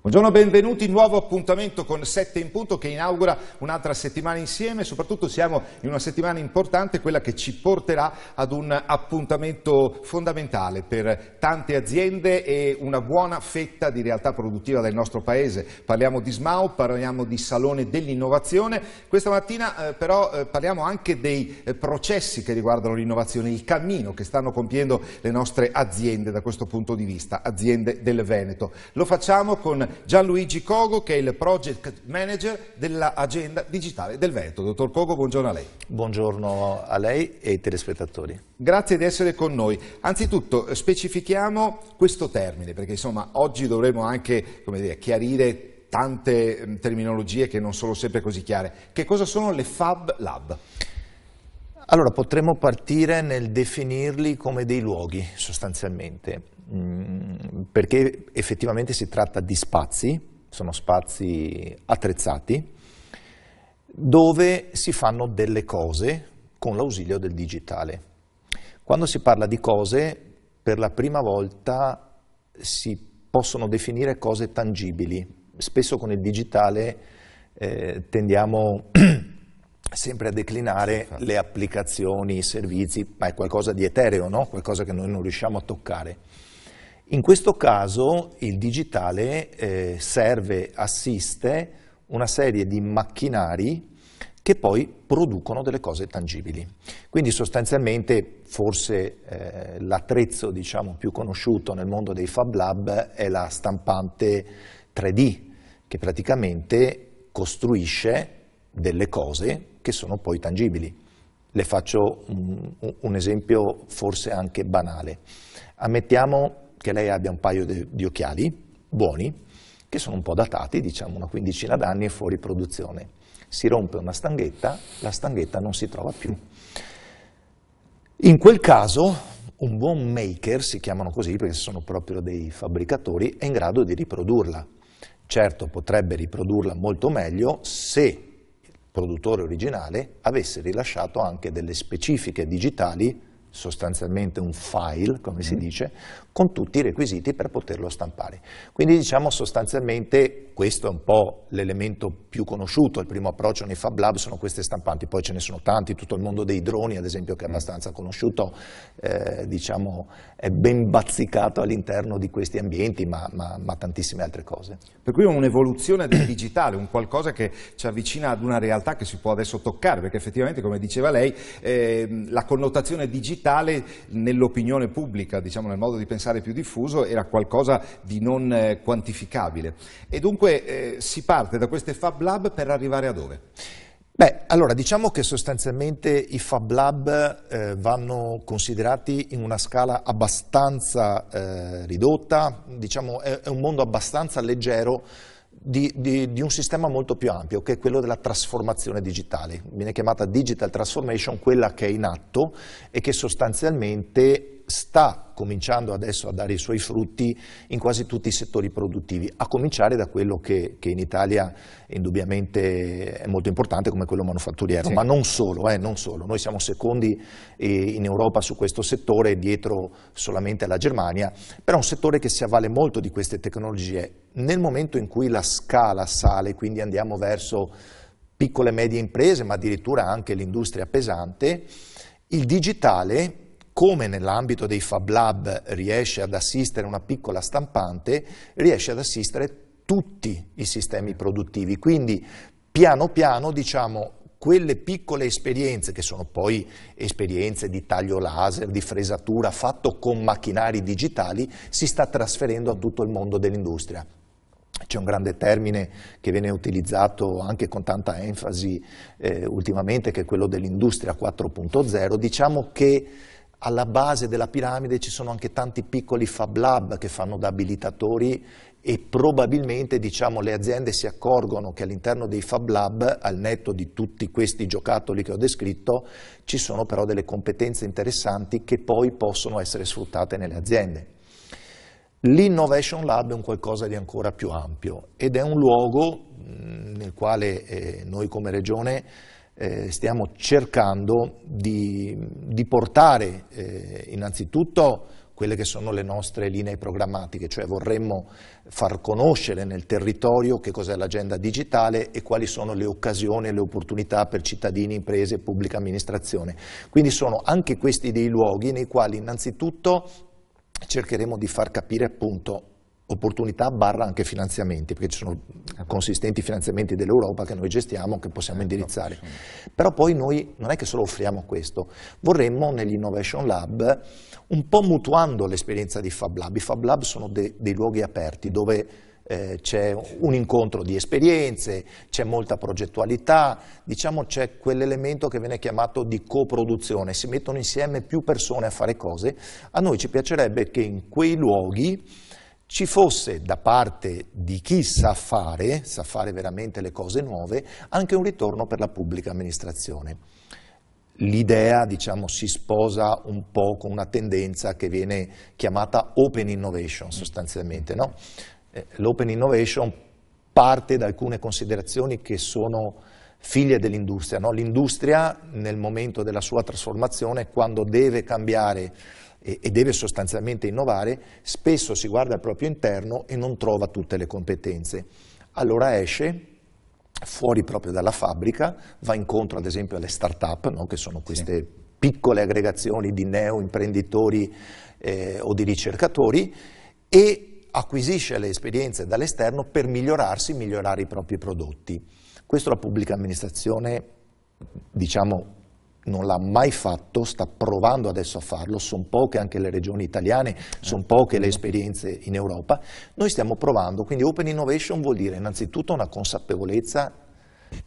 Buongiorno, benvenuti, nuovo appuntamento con 7 in punto che inaugura un'altra settimana insieme. Soprattutto siamo in una settimana importante, quella che ci porterà ad un appuntamento fondamentale per tante aziende e una buona fetta di realtà produttiva del nostro paese. Parliamo di SMAU, parliamo di Salone dell'Innovazione. Questa mattina però parliamo anche dei processi che riguardano l'innovazione, il cammino che stanno compiendo le nostre aziende da questo punto di vista, aziende del Veneto. Lo facciamo con Gianluigi Cogo, che è il Project Manager dell'Agenda Digitale del Veneto. Dottor Cogo, buongiorno a lei. Buongiorno a lei e ai telespettatori. Grazie di essere con noi. Anzitutto specifichiamo questo termine, perché insomma oggi dovremo anche, come dire, chiarire tante terminologie che non sono sempre così chiare. Che cosa sono le Fab Lab? Allora, potremmo partire nel definirli come dei luoghi, sostanzialmente, perché effettivamente si tratta di spazi, sono spazi attrezzati, dove si fanno delle cose con l'ausilio del digitale. Quando si parla di cose, per la prima volta si possono definire cose tangibili. Spesso con il digitale tendiamo sempre a declinare le applicazioni, i servizi, ma è qualcosa di etereo, no? Qualcosa che noi non riusciamo a toccare. In questo caso il digitale serve, assiste una serie di macchinari che poi producono delle cose tangibili. Quindi sostanzialmente forse l'attrezzo, diciamo, più conosciuto nel mondo dei Fab Lab è la stampante 3D, che praticamente costruisce delle cose che sono poi tangibili. Le faccio un esempio forse anche banale. Ammettiamo che lei abbia un paio di occhiali buoni, che sono un po' datati, diciamo una quindicina d'anni e fuori produzione. Si rompe una stanghetta, la stanghetta non si trova più. In quel caso un buon maker, si chiamano così perché sono proprio dei fabbricatori, è in grado di riprodurla. Certo, potrebbe riprodurla molto meglio se il produttore originale avesse rilasciato anche delle specifiche digitali, sostanzialmente un file, come si dice, con tutti i requisiti per poterlo stampare. Quindi diciamo sostanzialmente questo è un po' l'elemento più conosciuto, il primo approccio nei Fab Lab sono queste stampanti, poi ce ne sono tanti, tutto il mondo dei droni ad esempio che è abbastanza conosciuto, diciamo è ben bazzicato all'interno di questi ambienti, ma tantissime altre cose. Per cui è un'evoluzione del digitale, un qualcosa che ci avvicina ad una realtà che si può adesso toccare, perché effettivamente, come diceva lei, la connotazione digitale nell'opinione pubblica, diciamo nel modo di pensare più diffuso, era qualcosa di non quantificabile. E dunque si parte da queste Fab Lab per arrivare a dove? Beh, allora diciamo che sostanzialmente i Fab Lab vanno considerati in una scala abbastanza ridotta, diciamo è un mondo abbastanza leggero di un sistema molto più ampio, che è quello della trasformazione digitale. Viene chiamata digital transformation, quella che è in atto e che sostanzialmente sta cominciando adesso a dare i suoi frutti in quasi tutti i settori produttivi, a cominciare da quello che in Italia indubbiamente è molto importante come quello manufatturiero, sì. Ma non solo, non solo. Noi siamo secondi in Europa su questo settore, dietro solamente alla Germania, però è un settore che si avvale molto di queste tecnologie. Nel momento in cui la scala sale, quindi andiamo verso piccole e medie imprese, ma addirittura anche l'industria pesante, il digitale, come nell'ambito dei Fab Lab riesce ad assistere una piccola stampante, riesce ad assistere tutti i sistemi produttivi. Quindi piano piano, diciamo, quelle piccole esperienze, che sono poi esperienze di taglio laser, di fresatura, fatto con macchinari digitali, si sta trasferendo a tutto il mondo dell'industria. C'è un grande termine che viene utilizzato anche con tanta enfasi ultimamente, che è quello dell'industria 4.0. Diciamo che alla base della piramide ci sono anche tanti piccoli Fab Lab che fanno da abilitatori e probabilmente, diciamo, le aziende si accorgono che all'interno dei Fab Lab, al netto di tutti questi giocattoli che ho descritto, ci sono però delle competenze interessanti che poi possono essere sfruttate nelle aziende. L'Innovation Lab è un qualcosa di ancora più ampio ed è un luogo nel quale noi come Regione stiamo cercando di portare innanzitutto quelle che sono le nostre linee programmatiche, cioè vorremmo far conoscere nel territorio che cos'è l'agenda digitale e quali sono le occasioni e le opportunità per cittadini, imprese e pubblica amministrazione. Quindi sono anche questi dei luoghi nei quali innanzitutto cercheremo di far capire appunto opportunità barra anche finanziamenti, perché ci sono consistenti finanziamenti dell'Europa che noi gestiamo, che possiamo indirizzare. Però poi noi non è che solo offriamo questo, vorremmo negli Innovation Lab, un po' mutuando l'esperienza di Fab Lab. I Fab Lab sono dei luoghi aperti dove c'è un incontro di esperienze, c'è molta progettualità, diciamo c'è quell'elemento che viene chiamato di coproduzione, si mettono insieme più persone a fare cose. A noi ci piacerebbe che in quei luoghi ci fosse da parte di chi sa fare veramente le cose nuove, anche un ritorno per la pubblica amministrazione. L'idea, diciamo, si sposa un po' con una tendenza che viene chiamata Open Innovation sostanzialmente, no? L'Open Innovation parte da alcune considerazioni che sono figlie dell'industria, no? L'industria nel momento della sua trasformazione, quando deve cambiare e deve sostanzialmente innovare, spesso si guarda al proprio interno e non trova tutte le competenze. Allora esce fuori proprio dalla fabbrica, va incontro ad esempio alle start-up, no? Che sono queste piccole aggregazioni di neo-imprenditori o di ricercatori, e acquisisce le esperienze dall'esterno per migliorarsi, migliorare i propri prodotti. Questo la pubblica amministrazione, diciamo, non l'ha mai fatto, sta provando adesso a farlo, sono poche anche le regioni italiane, sono poche le esperienze in Europa, noi stiamo provando, quindi Open Innovation vuol dire innanzitutto una consapevolezza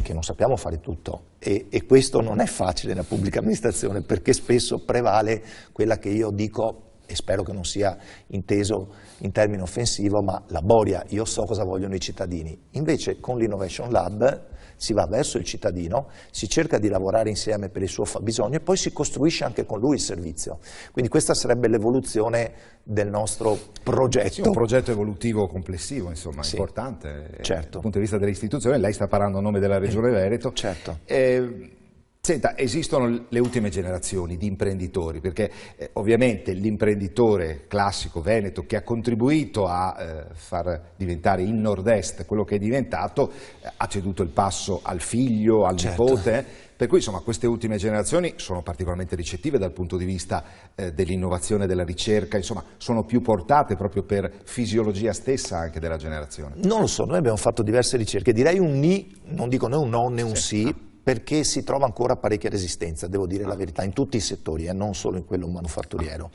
che non sappiamo fare tutto e questo non è facile nella pubblica amministrazione perché spesso prevale quella che io dico, e spero che non sia inteso in termine offensivo, ma la boria, io so cosa vogliono i cittadini. Invece con l'Innovation Lab si va verso il cittadino, si cerca di lavorare insieme per il suo fabbisogno e poi si costruisce anche con lui il servizio. Quindi questa sarebbe l'evoluzione del nostro progetto. Sì, un progetto evolutivo complessivo, insomma, sì, importante, certo, dal punto di vista dell'istituzione. Lei sta parlando a nome della Regione Veneto. Certo. Senta, esistono le ultime generazioni di imprenditori, perché ovviamente l'imprenditore classico veneto che ha contribuito a far diventare il Nord-Est quello che è diventato, ha ceduto il passo al figlio, al nipote, per cui insomma queste ultime generazioni sono particolarmente ricettive dal punto di vista dell'innovazione, della ricerca, insomma sono più portate proprio per fisiologia stessa anche della generazione. Non lo so, noi abbiamo fatto diverse ricerche, direi un ni, non dico né un no né un sì, perché si trova ancora parecchia resistenza, devo dire la verità, in tutti i settori, non solo in quello manufatturiero.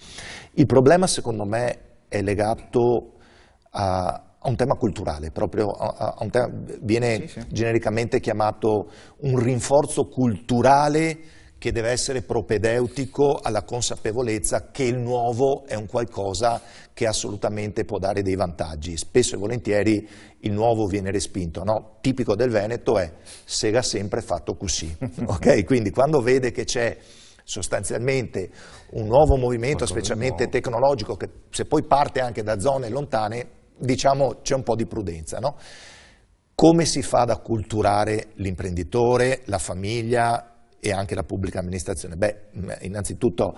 Il problema secondo me è legato a un tema culturale, proprio a un tema, viene genericamente chiamato un rinforzo culturale che deve essere propedeutico alla consapevolezza che il nuovo è un qualcosa che assolutamente può dare dei vantaggi. Spesso e volentieri il nuovo viene respinto, no? Tipico del Veneto è sega sempre fatto così, ok? Quindi quando vede che c'è sostanzialmente un nuovo movimento, specialmente tecnologico, che se poi parte anche da zone lontane, diciamo c'è un po' di prudenza, no? Come si fa ad acculturare l'imprenditore, la famiglia e anche la pubblica amministrazione? Beh, innanzitutto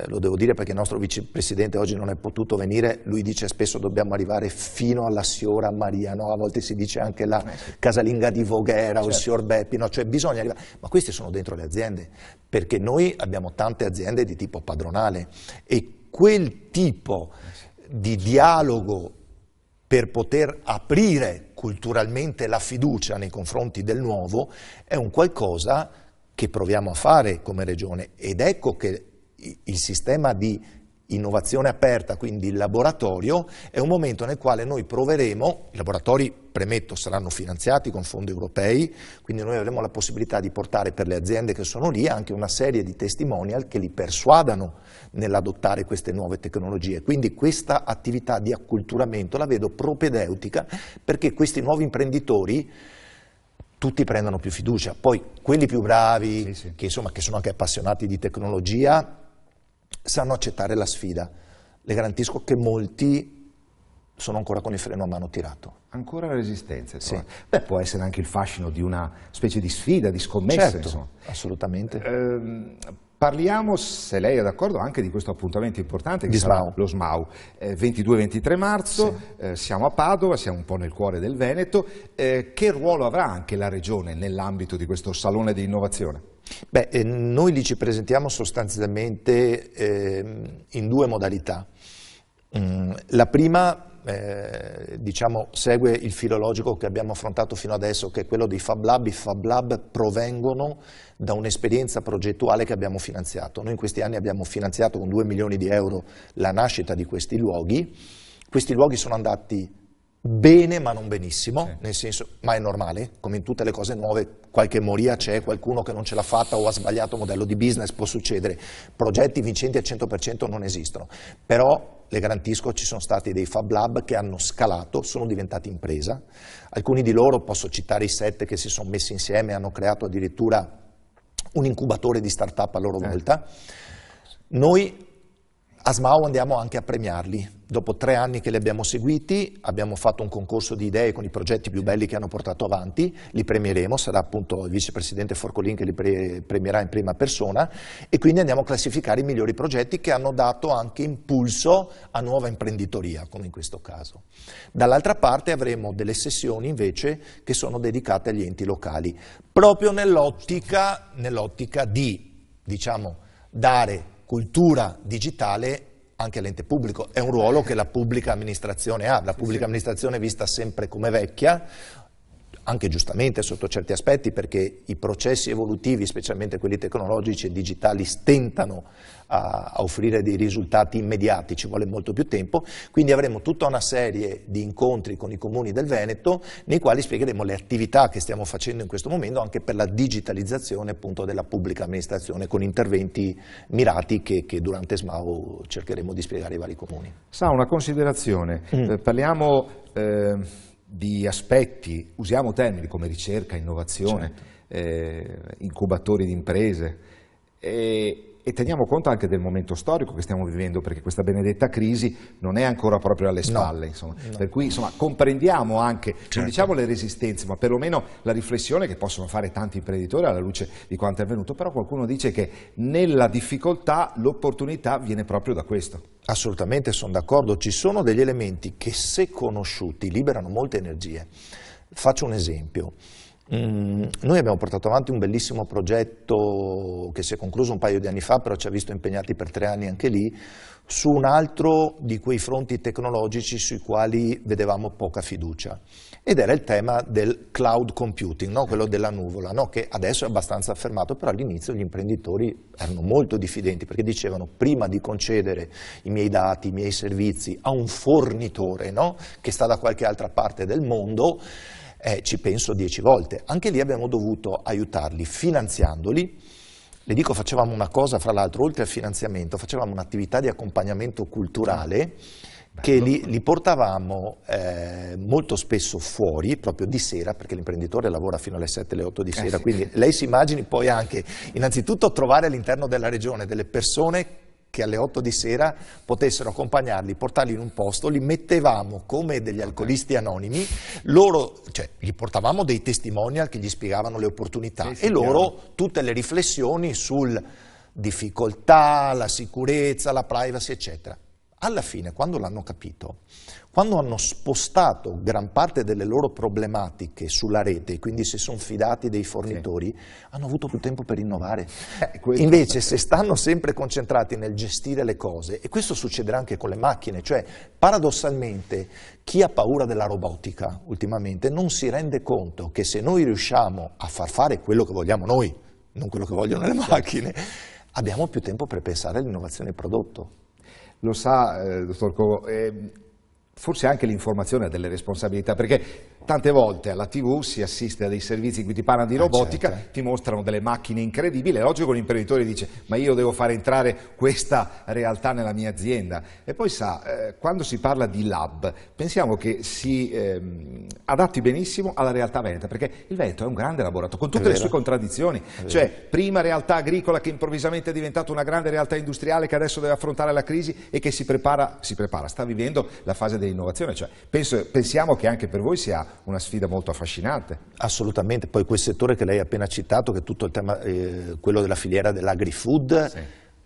lo devo dire perché il nostro vicepresidente oggi non è potuto venire, lui dice spesso dobbiamo arrivare fino alla signora Maria, no? A volte si dice anche la casalinga di Voghera o il signor Beppi, no? Cioè bisogna arrivare, ma questi sono dentro le aziende, perché noi abbiamo tante aziende di tipo padronale e quel tipo di dialogo per poter aprire culturalmente la fiducia nei confronti del nuovo è un qualcosa che proviamo a fare come regione, ed ecco che il sistema di innovazione aperta, quindi il laboratorio, è un momento nel quale noi proveremo, i laboratori, premetto, saranno finanziati con fondi europei, quindi noi avremo la possibilità di portare per le aziende che sono lì anche una serie di testimonial che li persuadano nell'adottare queste nuove tecnologie. Quindi questa attività di acculturamento la vedo propedeutica perché questi nuovi imprenditori tutti prendono più fiducia, poi quelli più bravi, che sono anche appassionati di tecnologia, sanno accettare la sfida. Le garantisco che molti sono ancora con il freno a mano tirato. Ancora la resistenza, insomma. Beh, può essere anche il fascino di una specie di sfida, di scommessa. Certo, assolutamente. Parliamo, se lei è d'accordo, anche di questo appuntamento importante che sarà lo SMAU, 22-23 marzo, sì. Siamo a Padova, siamo un po' nel cuore del Veneto. Che ruolo avrà anche la Regione nell'ambito di questo Salone di Innovazione? Beh, noi li ci presentiamo sostanzialmente in due modalità. La prima diciamo, segue il filologico che abbiamo affrontato fino adesso, che è quello dei Fab Lab. I Fab Lab provengono da un'esperienza progettuale che abbiamo finanziato. Noi in questi anni abbiamo finanziato con 2 milioni di euro la nascita di questi luoghi. Questi luoghi sono andati bene ma non benissimo, sì. Nel senso, ma è normale, come in tutte le cose nuove, qualche moria c'è, qualcuno che non ce l'ha fatta o ha sbagliato modello di business, può succedere. Progetti vincenti al 100% non esistono, però le garantisco ci sono stati dei Fab Lab che hanno scalato, sono diventati impresa. Alcuni di loro, posso citare i 7 che si sono messi insieme e hanno creato addirittura un incubatore di start-up a loro volta. Noi a SMAU andiamo anche a premiarli. Dopo 3 anni che li abbiamo seguiti, abbiamo fatto un concorso di idee con i progetti più belli che hanno portato avanti, li premieremo, sarà appunto il vicepresidente Forcolin che li premierà in prima persona, e quindi andiamo a classificare i migliori progetti che hanno dato anche impulso a nuova imprenditoria, come in questo caso. Dall'altra parte avremo delle sessioni invece che sono dedicate agli enti locali, proprio nell'ottica di, diciamo, dare cultura digitale anche all'ente pubblico. È un ruolo che la pubblica amministrazione ha, la pubblica amministrazione è vista sempre come vecchia, anche giustamente sotto certi aspetti, perché i processi evolutivi, specialmente quelli tecnologici e digitali, stentano a offrire dei risultati immediati, ci vuole molto più tempo, quindi avremo tutta una serie di incontri con i comuni del Veneto nei quali spiegheremo le attività che stiamo facendo in questo momento anche per la digitalizzazione appunto della pubblica amministrazione, con interventi mirati che durante SMAU cercheremo di spiegare ai vari comuni. Sa, una considerazione, parliamo di aspetti, usiamo termini come ricerca, innovazione, certo. Incubatori di imprese e teniamo conto anche del momento storico che stiamo vivendo, perché questa benedetta crisi non è ancora proprio alle spalle, insomma. Per cui insomma, comprendiamo anche, certo. Non diciamo le resistenze, ma perlomeno la riflessione che possono fare tanti imprenditori alla luce di quanto è avvenuto, però qualcuno dice che nella difficoltà l'opportunità viene proprio da questo. Assolutamente, sono d'accordo, ci sono degli elementi che se conosciuti liberano molte energie. Faccio un esempio. Noi abbiamo portato avanti un bellissimo progetto che si è concluso un paio di anni fa, però ci ha visto impegnati per 3 anni anche lì, su un altro di quei fronti tecnologici sui quali vedevamo poca fiducia, ed era il tema del cloud computing, no? Quello della nuvola, no? Che adesso è abbastanza affermato, però all'inizio gli imprenditori erano molto diffidenti, perché dicevano: prima di concedere i miei dati, i miei servizi a un fornitore, no? Che sta da qualche altra parte del mondo, ci penso 10 volte. Anche lì abbiamo dovuto aiutarli finanziandoli. Le dico, facevamo una cosa, fra l'altro, oltre al finanziamento, facevamo un'attività di accompagnamento culturale che li portavamo molto spesso fuori, proprio di sera, perché l'imprenditore lavora fino alle 7, alle 8 di sera, quindi lei si immagini poi anche, innanzitutto, trovare all'interno della regione delle persone che alle 8 di sera potessero accompagnarli, portarli in un posto, li mettevamo come degli alcolisti anonimi, loro, cioè gli portavamo dei testimonial che gli spiegavano le opportunità, e loro tutte le riflessioni sul difficoltà, la sicurezza, la privacy, eccetera. Alla fine, quando l'hanno capito, quando hanno spostato gran parte delle loro problematiche sulla rete, quindi si sono fidati dei fornitori, hanno avuto più tempo per innovare. Invece, se stanno sempre concentrati nel gestire le cose, e questo succederà anche con le macchine, cioè paradossalmente chi ha paura della robotica ultimamente non si rende conto che se noi riusciamo a far fare quello che vogliamo noi, non quello che vogliono le macchine, abbiamo più tempo per pensare all'innovazione del prodotto. Lo sa, dottor Covo, forse anche l'informazione ha delle responsabilità, perché tante volte alla TV si assiste a dei servizi in cui ti parlano di robotica, certo. Ti mostrano delle macchine incredibili, è logico che l'imprenditore dice: ma io devo fare entrare questa realtà nella mia azienda. E poi sa, quando si parla di lab, pensiamo che si adatti benissimo alla realtà veneta, perché il Veneto è un grande laboratorio, con tutte le sue contraddizioni, cioè prima realtà agricola che improvvisamente è diventata una grande realtà industriale che adesso deve affrontare la crisi e che si prepara, sta vivendo la fase dell'innovazione, cioè pensiamo che anche per voi sia una sfida molto affascinante. Assolutamente, poi quel settore che lei ha appena citato, che è tutto il tema, quello della filiera dell'agri-food, sì,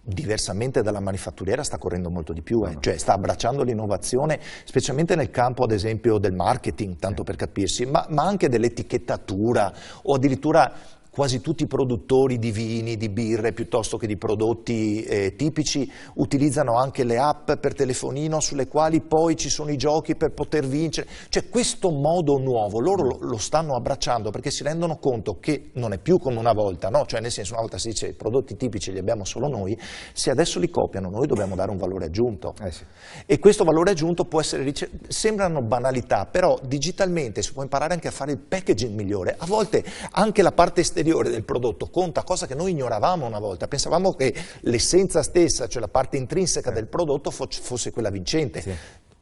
diversamente dalla manifatturiera sta correndo molto di più, cioè sta abbracciando l'innovazione, specialmente nel campo ad esempio del marketing, tanto per capirsi, ma anche dell'etichettatura o addirittura quasi tutti i produttori di vini, di birre, piuttosto che di prodotti tipici, utilizzano anche le app per telefonino sulle quali poi ci sono i giochi per poter vincere. Cioè questo modo nuovo loro lo stanno abbracciando perché si rendono conto che non è più come una volta, no? Cioè nel senso una volta si dice i prodotti tipici li abbiamo solo noi, se adesso li copiano noi dobbiamo dare un valore aggiunto. Sì. E questo valore aggiunto può essere, sembrano banalità, però digitalmente si può imparare anche a fare il packaging migliore, a volte anche la parte esteriore del prodotto conta, cosa che noi ignoravamo una volta, pensavamo che l'essenza stessa, cioè la parte intrinseca del prodotto fosse quella vincente. Sì.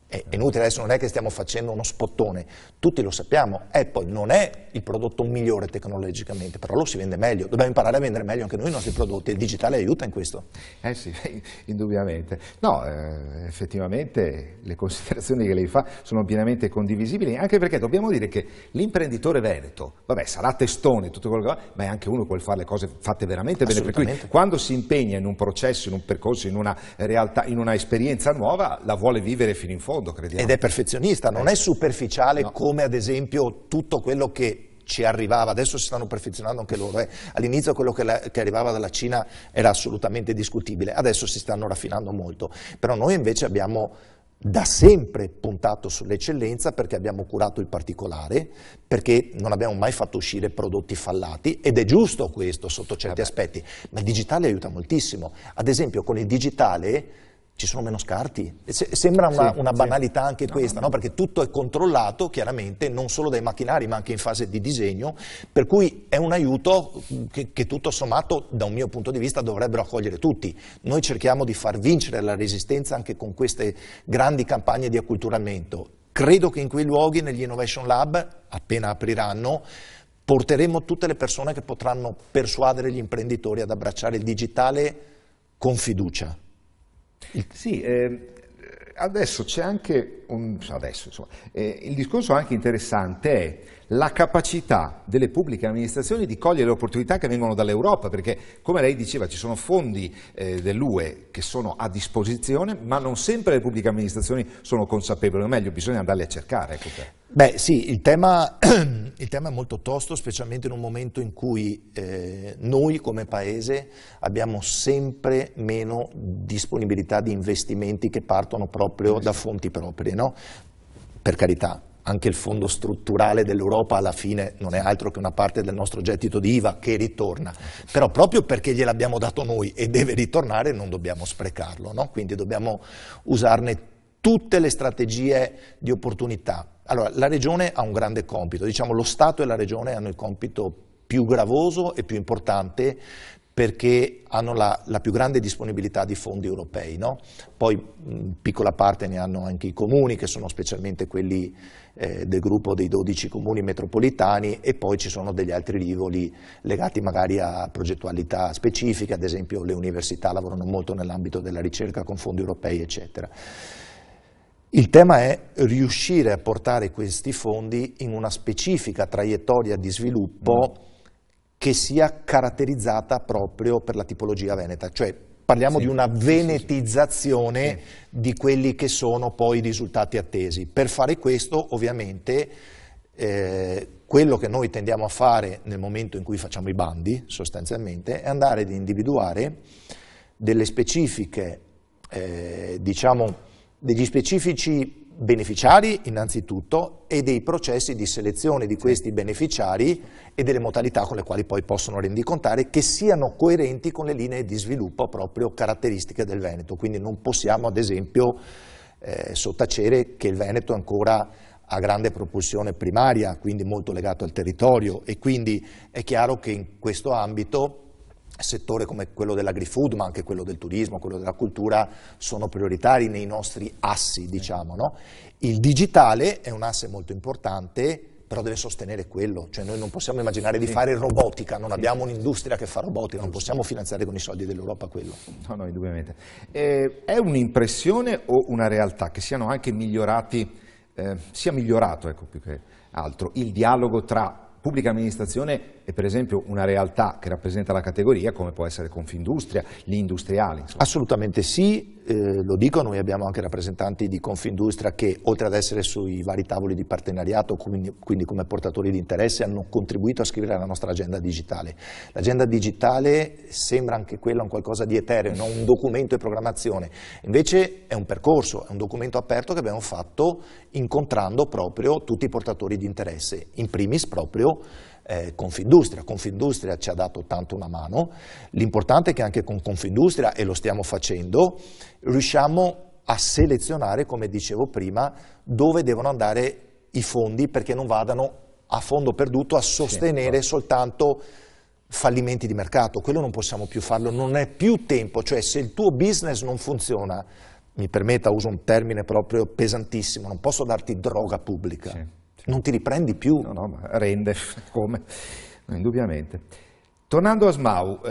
È inutile, adesso non è che stiamo facendo uno spottone, tutti lo sappiamo, Apple non è il prodotto migliore tecnologicamente, però lo si vende meglio, dobbiamo imparare a vendere meglio anche noi i nostri prodotti, il digitale aiuta in questo. Sì, indubbiamente. No, effettivamente le considerazioni che lei fa sono pienamente condivisibili, anche perché dobbiamo dire che l'imprenditore veneto, vabbè, sarà testone, tutto quello che va, ma è anche uno che vuole fare le cose fatte veramente bene, per cui quando si impegna in un processo, in un percorso, in una realtà, in una esperienza nuova, la vuole vivere fino in fondo. Crediamo. Ed è perfezionista, non è superficiale, no, come ad esempio tutto quello che ci arrivava, adesso si stanno perfezionando anche loro, all'inizio quello che arrivava dalla Cina era assolutamente discutibile, adesso si stanno raffinando molto, però noi invece abbiamo da sempre puntato sull'eccellenza perché abbiamo curato il particolare, perché non abbiamo mai fatto uscire prodotti fallati ed è giusto questo sotto certi aspetti, ma il digitale aiuta moltissimo, ad esempio con il digitale ci sono meno scarti, sembra una banalità anche questa, no? Perché tutto è controllato chiaramente non solo dai macchinari ma anche in fase di disegno, per cui è un aiuto che tutto sommato da un mio punto di vista dovrebbero accogliere tutti. Noi cerchiamo di far vincere la resistenza anche con queste grandi campagne di acculturamento. Credo che in quei luoghi, negli Innovation Lab, appena apriranno, porteremo tutte le persone che potranno persuadere gli imprenditori ad abbracciare il digitale con fiducia. Sì, adesso c'è anche il discorso anche interessante è la capacità delle pubbliche amministrazioni di cogliere le opportunità che vengono dall'Europa, perché come lei diceva ci sono fondi dell'UE che sono a disposizione, ma non sempre le pubbliche amministrazioni sono consapevoli, o meglio bisogna andarle a cercare. Beh sì, il tema è molto tosto, specialmente in un momento in cui noi come Paese abbiamo sempre meno disponibilità di investimenti che partono proprio da fonti proprie, no? Per carità, anche il fondo strutturale dell'Europa alla fine non è altro che una parte del nostro gettito di IVA che ritorna, però proprio perché gliel'abbiamo dato noi e deve ritornare non dobbiamo sprecarlo, no? Quindi dobbiamo usarne tutte le strategie di opportunità. Allora, la Regione ha un grande compito, diciamo lo Stato e la Regione hanno il compito più gravoso e più importante perché hanno la più grande disponibilità di fondi europei, no? Poi piccola parte ne hanno anche i comuni, che sono specialmente quelli del gruppo dei 12 comuni metropolitani, e poi ci sono degli altri rivoli legati magari a progettualità specifiche, ad esempio le università lavorano molto nell'ambito della ricerca con fondi europei, eccetera. Il tema è riuscire a portare questi fondi in una specifica traiettoria di sviluppo che sia caratterizzata proprio per la tipologia veneta, cioè parliamo di una venetizzazione di quelli che sono poi i risultati attesi. Per fare questo ovviamente quello che noi tendiamo a fare nel momento in cui facciamo i bandi sostanzialmente è andare ad individuare delle specifiche, degli specifici beneficiari innanzitutto e dei processi di selezione di questi beneficiari e delle modalità con le quali poi possono rendicontare che siano coerenti con le linee di sviluppo proprio caratteristiche del Veneto. Quindi non possiamo ad esempio sottacere che il Veneto ancora ha grande propulsione primaria, quindi molto legato al territorio, e quindi è chiaro che in questo ambito settori come quello dell'agri-food, ma anche quello del turismo, quello della cultura, sono prioritari nei nostri assi, diciamo, no? Il digitale è un asse molto importante però deve sostenere quello, cioè noi non possiamo immaginare di fare robotica, non abbiamo un'industria che fa robotica, non possiamo finanziare con i soldi dell'Europa quello. No, no, indubbiamente. È un'impressione o una realtà che siano anche migliorati, sia migliorato, ecco, più che altro, il dialogo tra pubblica amministrazione e per esempio una realtà che rappresenta la categoria come può essere Confindustria, gli industriali? Insomma. Assolutamente sì, lo dico, noi abbiamo anche rappresentanti di Confindustria che oltre ad essere sui vari tavoli di partenariato, quindi come portatori di interesse, hanno contribuito a scrivere la nostra agenda digitale. L'agenda digitale sembra anche quella un qualcosa di etereo, no? Un documento di programmazione, invece è un percorso, è un documento aperto che abbiamo fatto incontrando proprio tutti i portatori di interesse, in primis proprio Confindustria. Confindustria ci ha dato tanto una mano, l'importante è che anche con Confindustria, e lo stiamo facendo, riusciamo a selezionare, come dicevo prima, dove devono andare i fondi perché non vadano a fondo perduto a sostenere soltanto fallimenti di mercato. Quello non possiamo più farlo, non è più tempo, cioè se il tuo business non funziona, mi permetta, uso un termine proprio pesantissimo, non posso darti droga pubblica. Non ti riprendi più. No, no, ma rende come? Indubbiamente. Tornando a SMAU,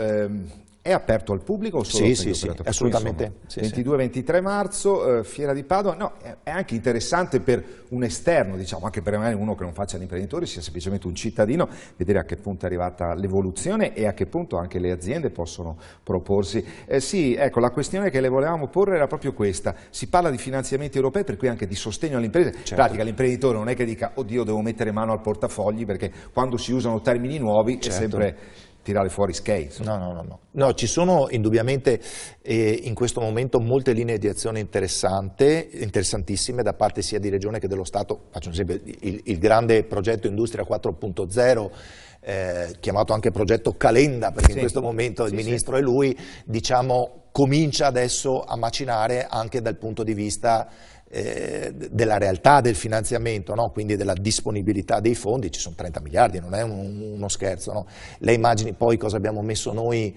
è aperto al pubblico o solo sì, assolutamente. Sì, 22-23 marzo, Fiera di Padova. No, è anche interessante per un esterno, diciamo, anche per magari uno che non faccia l'imprenditore, sia semplicemente un cittadino, vedere a che punto è arrivata l'evoluzione e a che punto anche le aziende possono proporsi. Sì, ecco, la questione che le volevamo porre era proprio questa. Si parla di finanziamenti europei, per cui anche di sostegno alle imprese. In pratica l'imprenditore non è che dica, oddio, devo mettere mano al portafogli, perché quando si usano termini nuovi è sempre tirare fuori skate. No, ci sono indubbiamente in questo momento molte linee di azione interessantissime da parte sia di Regione che dello Stato. Faccio un esempio, il grande progetto Industria 4.0, chiamato anche progetto Calenda, perché in questo momento il Ministro e lui, diciamo, comincia adesso a macinare anche dal punto di vista della realtà del finanziamento, no? Quindi della disponibilità dei fondi. Ci sono 30 miliardi, non è uno scherzo, no? Lei immagini poi cosa abbiamo messo noi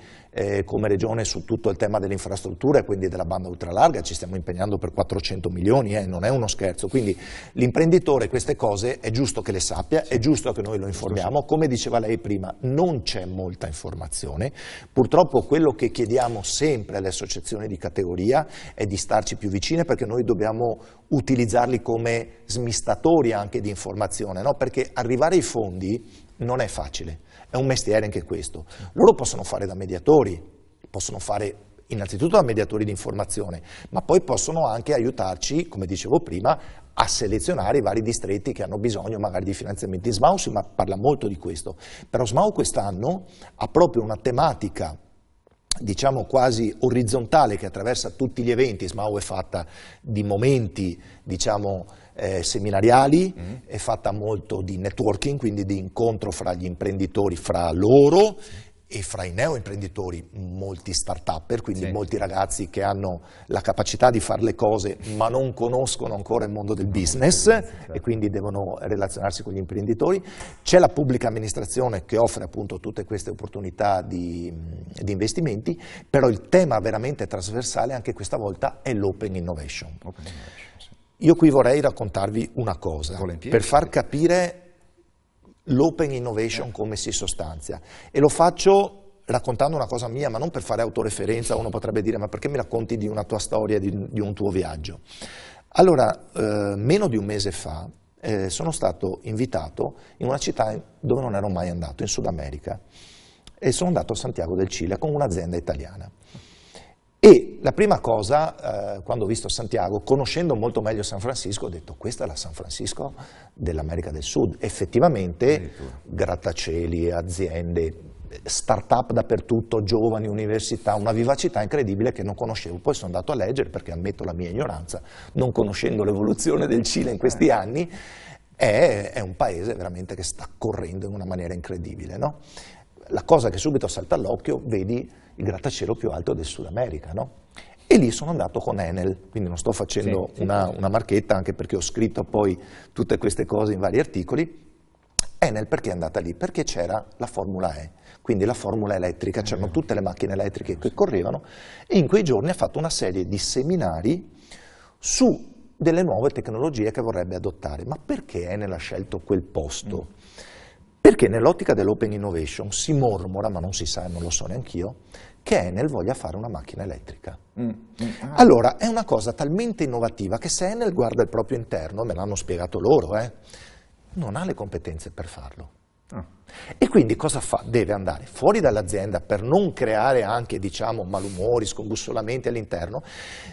come Regione su tutto il tema delle infrastrutture, quindi della banda ultralarga, ci stiamo impegnando per 400 milioni, non è uno scherzo, quindi l'imprenditore queste cose è giusto che le sappia, è giusto che noi lo informiamo, come diceva lei prima, non c'è molta informazione, purtroppo quello che chiediamo sempre alle associazioni di categoria è di starci più vicine, perché noi dobbiamo utilizzarli come smistatori anche di informazione, no? Perché arrivare ai fondi non è facile, è un mestiere anche questo. Loro possono fare da mediatori, possono fare innanzitutto da mediatori di informazione, ma poi possono anche aiutarci, come dicevo prima, a selezionare i vari distretti che hanno bisogno magari di finanziamenti. SMAU si parla molto di questo, però SMAU quest'anno ha proprio una tematica, diciamo quasi orizzontale, che attraversa tutti gli eventi. SMAU è fatta di momenti, diciamo, seminariali, è fatta molto di networking, quindi di incontro fra gli imprenditori, fra loro e fra i neoimprenditori, molti start-upper, quindi molti ragazzi che hanno la capacità di fare le cose ma non conoscono ancora il mondo del business e quindi devono relazionarsi con gli imprenditori. C'è la pubblica amministrazione che offre appunto tutte queste opportunità di investimenti, però il tema veramente trasversale anche questa volta è l'Open Innovation. Io qui vorrei raccontarvi una cosa, per far capire l'Open Innovation come si sostanzia, e lo faccio raccontando una cosa mia, ma non per fare autoreferenza. Uno potrebbe dire, ma perché mi racconti di una tua storia, di un tuo viaggio? Allora, meno di un mese fa sono stato invitato in una città dove non ero mai andato, in Sud America, e sono andato a Santiago del Cile con un'azienda italiana. E la prima cosa, quando ho visto Santiago, conoscendo molto meglio San Francisco, ho detto, questa è la San Francisco dell'America del Sud. Effettivamente, grattacieli, aziende, start-up dappertutto, giovani, università, una vivacità incredibile che non conoscevo. Poi sono andato a leggere, perché ammetto la mia ignoranza, non conoscendo l'evoluzione del Cile in questi anni, è un paese veramente che sta correndo in una maniera incredibile, no? La cosa che subito salta all'occhio, vedi il grattacielo più alto del Sud America, no? E lì sono andato con Enel, quindi non sto facendo una marchetta, anche perché ho scritto poi tutte queste cose in vari articoli. Enel perché è andata lì? Perché c'era la Formula E, quindi la Formula elettrica, c'erano tutte le macchine elettriche che correvano, e in quei giorni ha fatto una serie di seminari su delle nuove tecnologie che vorrebbe adottare. Ma perché Enel ha scelto quel posto? Perché nell'ottica dell'open innovation si mormora, ma non si sa e non lo so neanch'io, che Enel voglia fare una macchina elettrica. Allora, è una cosa talmente innovativa che se Enel guarda il proprio interno, me l'hanno spiegato loro, non ha le competenze per farlo. E quindi cosa fa? Deve andare fuori dall'azienda per non creare anche, diciamo, malumori, scombussolamenti all'interno,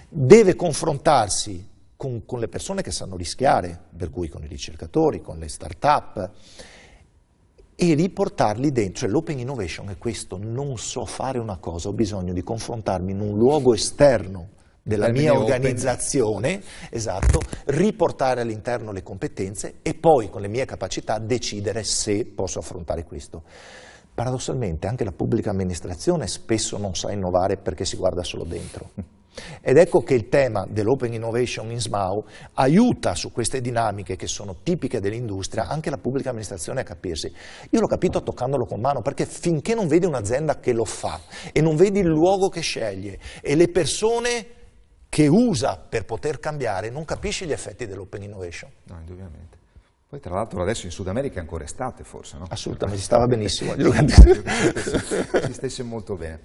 deve confrontarsi con le persone che sanno rischiare, per cui con i ricercatori, con le start-up, e riportarli dentro. Cioè l'open innovation è questo: non so fare una cosa, ho bisogno di confrontarmi in un luogo esterno della mia organizzazione, esatto, riportare all'interno le competenze e poi con le mie capacità decidere se posso affrontare questo. Paradossalmente anche la pubblica amministrazione spesso non sa innovare perché si guarda solo dentro. Ed ecco che il tema dell'open innovation in SMAU aiuta su queste dinamiche che sono tipiche dell'industria anche la pubblica amministrazione a capirsi. Io l'ho capito toccandolo con mano, perché finché non vedi un'azienda che lo fa e non vedi il luogo che sceglie e le persone che usa per poter cambiare, non capisci gli effetti dell'open innovation. No, indubbiamente. Poi tra l'altro adesso in Sud America è ancora estate forse, no? Assolutamente, si stava benissimo. Si stesse molto bene.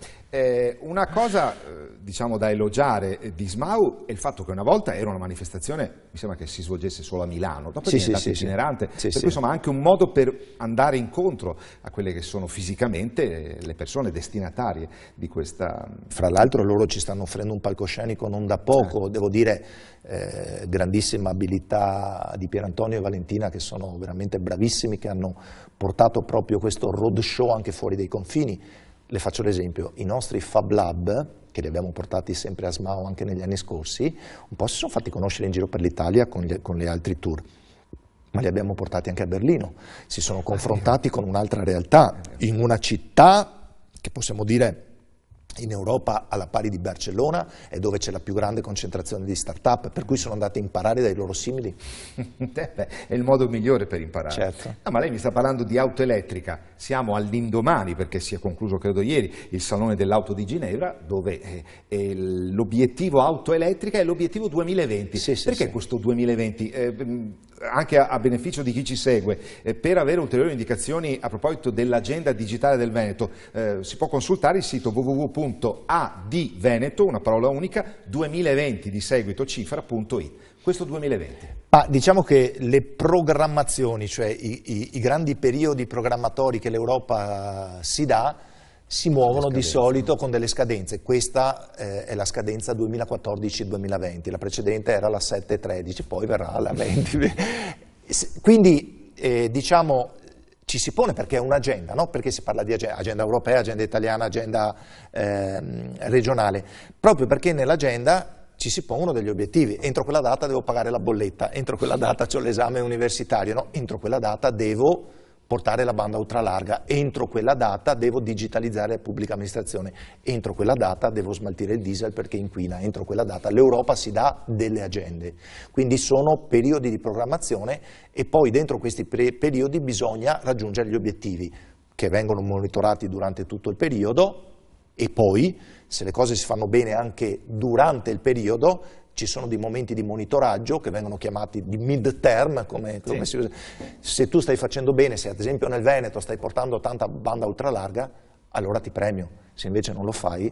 Una cosa diciamo da elogiare di SMAU è il fatto che una volta era una manifestazione, mi sembra che si svolgesse solo a Milano, dopo è diventata itinerante, per cui insomma anche un modo per andare incontro a quelle che sono fisicamente le persone destinatarie di questa... Fra l'altro loro ci stanno offrendo un palcoscenico non da poco, devo dire grandissima abilità di Pierantonio e Valentina, che sono veramente bravissimi, che hanno portato proprio questo roadshow anche fuori dai confini. Le faccio l'esempio: i nostri Fab Lab, che li abbiamo portati sempre a SMAU anche negli anni scorsi, un po' si sono fatti conoscere in giro per l'Italia con le altri tour, ma li abbiamo portati anche a Berlino, si sono confrontati con un'altra realtà, in una città che possiamo dire in Europa alla pari di Barcellona, è dove c'è la più grande concentrazione di start-up, per cui sono andati a imparare dai loro simili. È il modo migliore per imparare. Certo. No, ma lei mi sta parlando di auto elettrica, siamo all'indomani, perché si è concluso credo ieri il Salone dell'Auto di Ginevra, dove l'obiettivo auto elettrica è l'obiettivo 2020. Perché questo 2020? Anche a beneficio di chi ci segue, per avere ulteriori indicazioni a proposito dell'agenda digitale del Veneto, si può consultare il sito www.adveneto, una parola unica, 2020 di seguito cifra.it. Questo 2020. Diciamo che le programmazioni, cioè i grandi periodi programmatori che l'Europa si dà, si muovono di solito con delle scadenze. Questa è la scadenza 2014-2020, la precedente era la 7-13, poi verrà la 20. Quindi diciamo ci si pone, perché è un'agenda, no? Perché si parla di agenda europea, agenda italiana, agenda regionale, proprio perché nell'agenda ci si pongono degli obiettivi. Entro quella data devo pagare la bolletta, entro quella data ho l'esame universitario, no? Entro quella data devo portare la banda ultralarga, entro quella data devo digitalizzare la pubblica amministrazione, entro quella data devo smaltire il diesel perché inquina, entro quella data. L'Europa si dà delle agende, quindi sono periodi di programmazione e poi dentro questi periodi bisogna raggiungere gli obiettivi che vengono monitorati durante tutto il periodo e poi, se le cose si fanno bene anche durante il periodo, ci sono dei momenti di monitoraggio che vengono chiamati di mid-term, come si usa. Se tu stai facendo bene, se ad esempio nel Veneto stai portando tanta banda ultralarga, allora ti premio. Se invece non lo fai,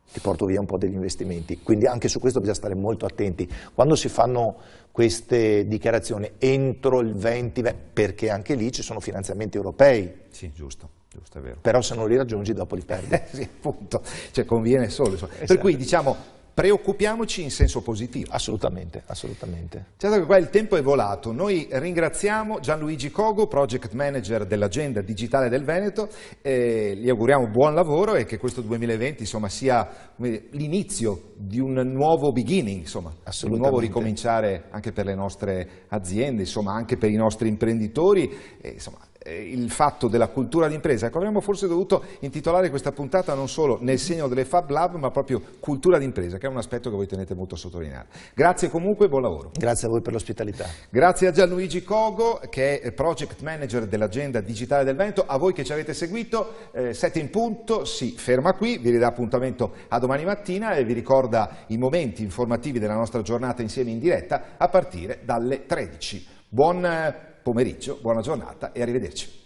ti porto via un po' degli investimenti. Quindi anche su questo bisogna stare molto attenti. Quando si fanno queste dichiarazioni entro il 20, perché anche lì ci sono finanziamenti europei. Sì, giusto, è vero. Però se non li raggiungi dopo li perdi. Sì, appunto, cioè conviene solo. Esatto. Per cui diciamo, preoccupiamoci in senso positivo. Assolutamente, assolutamente. Certo che qua il tempo è volato. Noi ringraziamo Gianluigi Cogo, Project Manager dell'Agenda Digitale del Veneto, gli auguriamo buon lavoro e che questo 2020 insomma, sia l'inizio di un nuovo beginning, insomma, un nuovo ricominciare anche per le nostre aziende, insomma, anche per i nostri imprenditori. Insomma, il fatto della cultura d'impresa. Ecco, avremmo forse dovuto intitolare questa puntata non solo Nel segno delle Fab Lab, ma proprio cultura d'impresa, che è un aspetto che voi tenete molto a sottolineare. Grazie comunque e buon lavoro. Grazie a voi per l'ospitalità. Grazie a Gianluigi Cogo, che è Project Manager dell'Agenda Digitale del Veneto. A voi che ci avete seguito, 7 in punto si ferma qui, vi ridà appuntamento a domani mattina e vi ricorda i momenti informativi della nostra giornata insieme in diretta a partire dalle 13. Buon pomeriggio, buona giornata e arrivederci.